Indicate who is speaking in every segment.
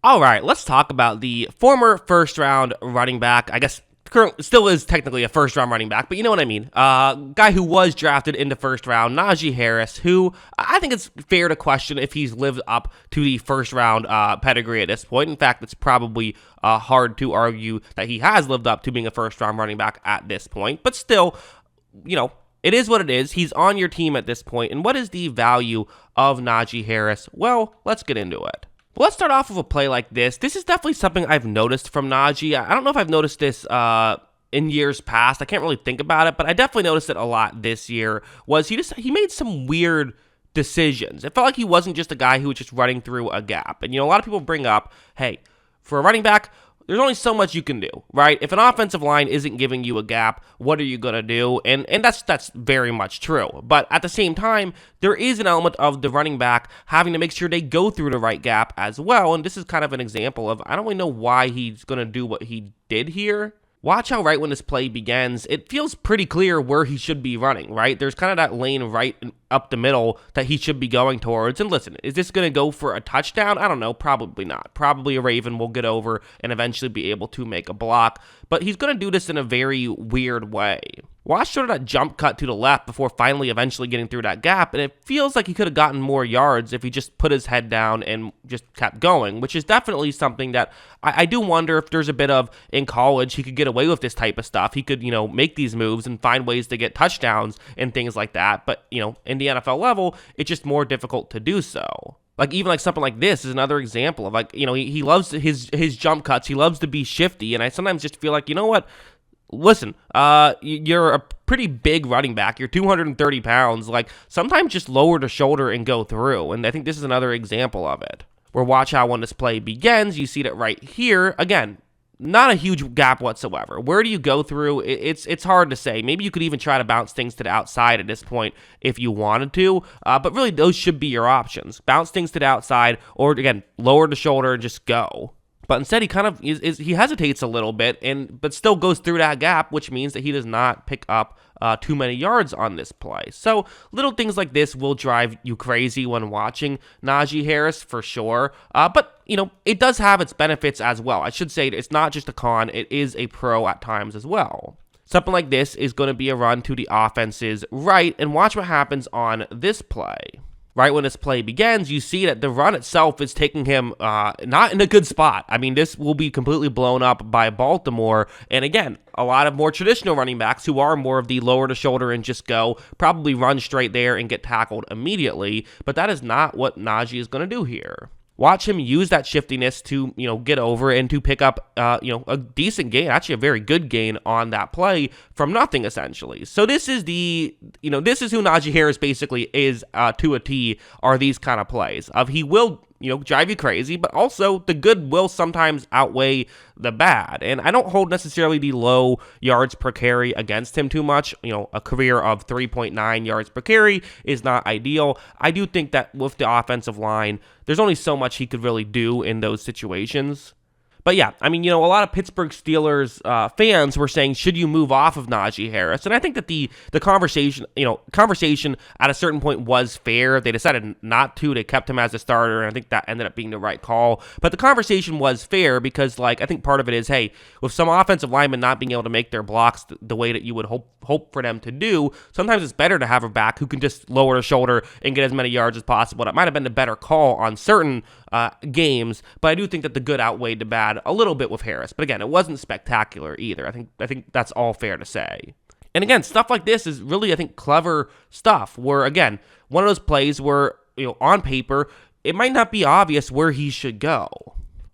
Speaker 1: All right, let's talk about the former first-round running back. I guess still is technically a first-round running back, but you know what I mean. Guy who was drafted in the first round, Najee Harris, who I think it's fair to question if he's lived up to the first-round pedigree at this point. In fact, it's probably hard to argue that he has lived up to being a first-round running back at this point. But still, you know, it is what it is. He's on your team at this point. And what is the value of Najee Harris? Well, let's get into it. Well, let's start off with a play like this. This is definitely something I've noticed from Najee. I don't know if I've noticed this in years past. I can't really think about it, but I definitely noticed it a lot this year. He made some weird decisions. It felt like he wasn't just a guy who was just running through a gap. And, a lot of people bring up, hey, for a running back, there's only so much you can do, right? If an offensive line isn't giving you a gap, what are you going to do? And that's very much true. But at the same time, there is an element of the running back having to make sure they go through the right gap as well. And this is kind of an example of, I don't really know why he's going to do what he did here. Watch how right when this play begins, it feels pretty clear where he should be running, right? There's kind of that lane right up the middle that he should be going towards. And listen, is this going to go for a touchdown? I don't know. Probably not. Probably a Raven will get over and eventually be able to make a block. But he's going to do this in a very weird way. Watch sort of that jump cut to the left before finally eventually getting through that gap, and it feels like he could have gotten more yards if he just put his head down and just kept going, which is definitely something that I do wonder if there's a bit of, in college, he could get away with this type of stuff. He could, make these moves and find ways to get touchdowns and things like that, but, in the NFL level, it's just more difficult to do so. Even something like this is another example of he loves his jump cuts. He loves to be shifty, and I sometimes just feel like, you know what? Listen, you're a pretty big running back. You're 230 pounds. Sometimes just lower the shoulder and go through. And I think this is another example of it. Where watch how when this play begins, you see that right here. Again, not a huge gap whatsoever. Where do you go through? It's hard to say. Maybe you could even try to bounce things to the outside at this point if you wanted to. But really, those should be your options. Bounce things to the outside, or again, lower the shoulder and just go. But instead, he kind of he hesitates a little bit, but still goes through that gap, which means that he does not pick up too many yards on this play. So little things like this will drive you crazy when watching Najee Harris for sure. But it does have its benefits as well. I should say it's not just a con; it is a pro at times as well. Something like this is going to be a run to the offense's right, and watch what happens on this play. Right when this play begins, you see that the run itself is taking him not in a good spot. I mean, this will be completely blown up by Baltimore. And again, a lot of more traditional running backs who are more of the lower to shoulder and just go probably run straight there and get tackled immediately. But that is not what Najee is going to do here. Watch him use that shiftiness to, get over and to pick up, a decent gain, actually a very good gain on that play from nothing, essentially. So this is this is who Najee Harris basically is to a T, are these kind of plays. He will, drive you crazy, but also the good will sometimes outweigh the bad. And I don't hold necessarily the low yards per carry against him too much. A career of 3.9 yards per carry is not ideal. I do think that with the offensive line, there's only so much he could really do in those situations. But yeah, I mean, a lot of Pittsburgh Steelers fans were saying, should you move off of Najee Harris? And I think that the conversation at a certain point was fair. They decided not to. They kept him as a starter, and I think that ended up being the right call. But the conversation was fair because, I think part of it is, hey, with some offensive linemen not being able to make their blocks the way that you would hope for them to do, sometimes it's better to have a back who can just lower the shoulder and get as many yards as possible. That might have been the better call on certain games, but I do think that the good outweighed the bad a little bit with Harris. But again, it wasn't spectacular either. I think that's all fair to say. And again, stuff like this is really, I think, clever stuff where, again, one of those plays where, on paper, it might not be obvious where he should go.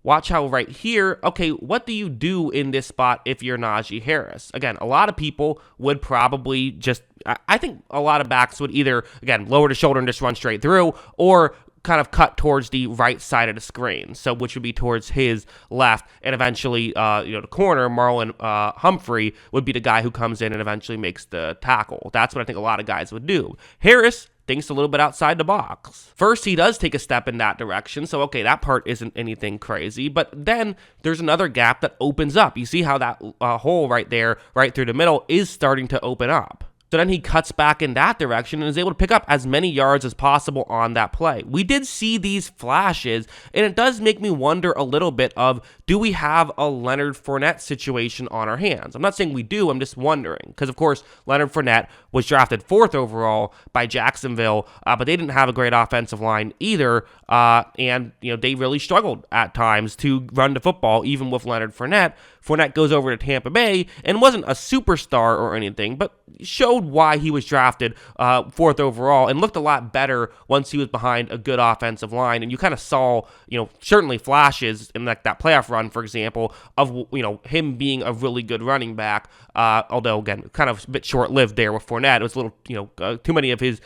Speaker 1: Watch how right here, okay, what do you do in this spot if you're Najee Harris? Again, a lot of people would probably just, I think a lot of backs would either, again, lower the shoulder and just run straight through, or kind of cut towards the right side of the screen, so which would be towards his left, and eventually, the corner, Marlon Humphrey, would be the guy who comes in and eventually makes the tackle. That's what I think a lot of guys would do. Harris thinks a little bit outside the box. First, he does take a step in that direction, so okay, that part isn't anything crazy, but then there's another gap that opens up. You see how that hole right there, right through the middle, is starting to open up. So then he cuts back in that direction and is able to pick up as many yards as possible on that play. We did see these flashes, and it does make me wonder a little bit of, do we have a Leonard Fournette situation on our hands? I'm not saying we do, I'm just wondering. Because, of course, Leonard Fournette was drafted 4th overall by Jacksonville, but they didn't have a great offensive line either, and they really struggled at times to run the football, even with Leonard Fournette. Fournette goes over to Tampa Bay and wasn't a superstar or anything, but showed why he was drafted 4th overall and looked a lot better once he was behind a good offensive line. And you kind of saw, certainly flashes in like that playoff run, for example, of, him being a really good running back. Although, again, kind of a bit short-lived there with Fournette. It was a little, too many of his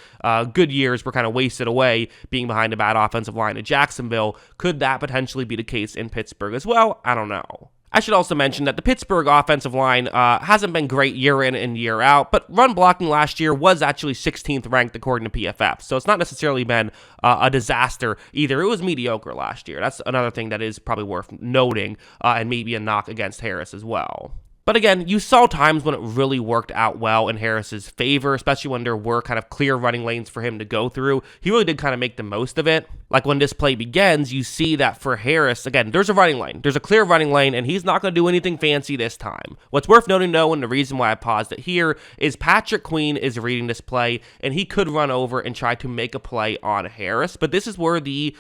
Speaker 1: good years were kind of wasted away being behind a bad offensive line in Jacksonville. Could that potentially be the case in Pittsburgh as well? I don't know. I should also mention that the Pittsburgh offensive line hasn't been great year in and year out, but run blocking last year was actually 16th ranked according to PFF, so it's not necessarily been a disaster either. It was mediocre last year. That's another thing that is probably worth noting, and maybe a knock against Harris as well. But again, you saw times when it really worked out well in Harris's favor, especially when there were kind of clear running lanes for him to go through. He really did kind of make the most of it. Like when this play begins, you see that for Harris, again, there's a running lane. There's a clear running lane, and he's not going to do anything fancy this time. What's worth noting, though, and the reason why I paused it here, is Patrick Queen is reading this play, and he could run over and try to make a play on Harris. But this is where the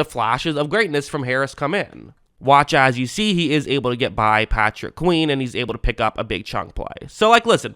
Speaker 1: flashes of greatness from Harris come in. Watch as you see he is able to get by Patrick Queen, and he's able to pick up a big chunk play. So, listen,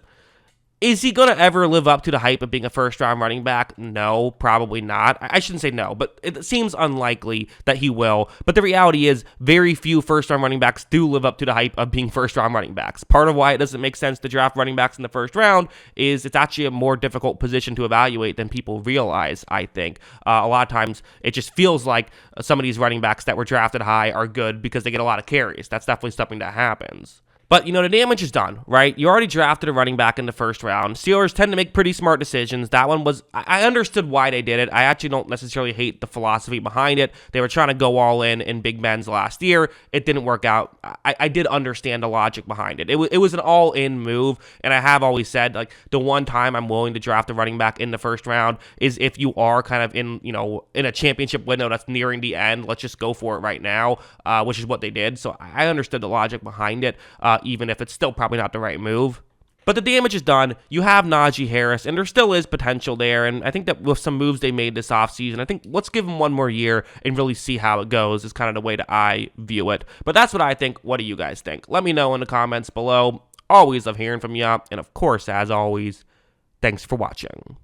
Speaker 1: is he going to ever live up to the hype of being a first-round running back? No, probably not. I shouldn't say no, but it seems unlikely that he will. But the reality is very few first-round running backs do live up to the hype of being first-round running backs. Part of why it doesn't make sense to draft running backs in the first round is it's actually a more difficult position to evaluate than people realize, I think. A lot of times it just feels like some of these running backs that were drafted high are good because they get a lot of carries. That's definitely something that happens. But, the damage is done, right? You already drafted a running back in the first round. Steelers tend to make pretty smart decisions. That one was, I understood why they did it. I actually don't necessarily hate the philosophy behind it. They were trying to go all in Big Ben's last year. It didn't work out. I did understand the logic behind it. It was an all-in move, and I have always said, the one time I'm willing to draft a running back in the first round is if you are kind of in a championship window that's nearing the end. Let's just go for it right now, which is what they did. So I understood the logic behind it. Even if it's still probably not the right move. But the damage is done. You have Najee Harris, and there still is potential there, and I think that with some moves they made this offseason, I think let's give him one more year and really see how it goes is kind of the way that I view it. But that's what I think. What do you guys think? Let me know in the comments below. Always love hearing from you, and of course, as always, thanks for watching.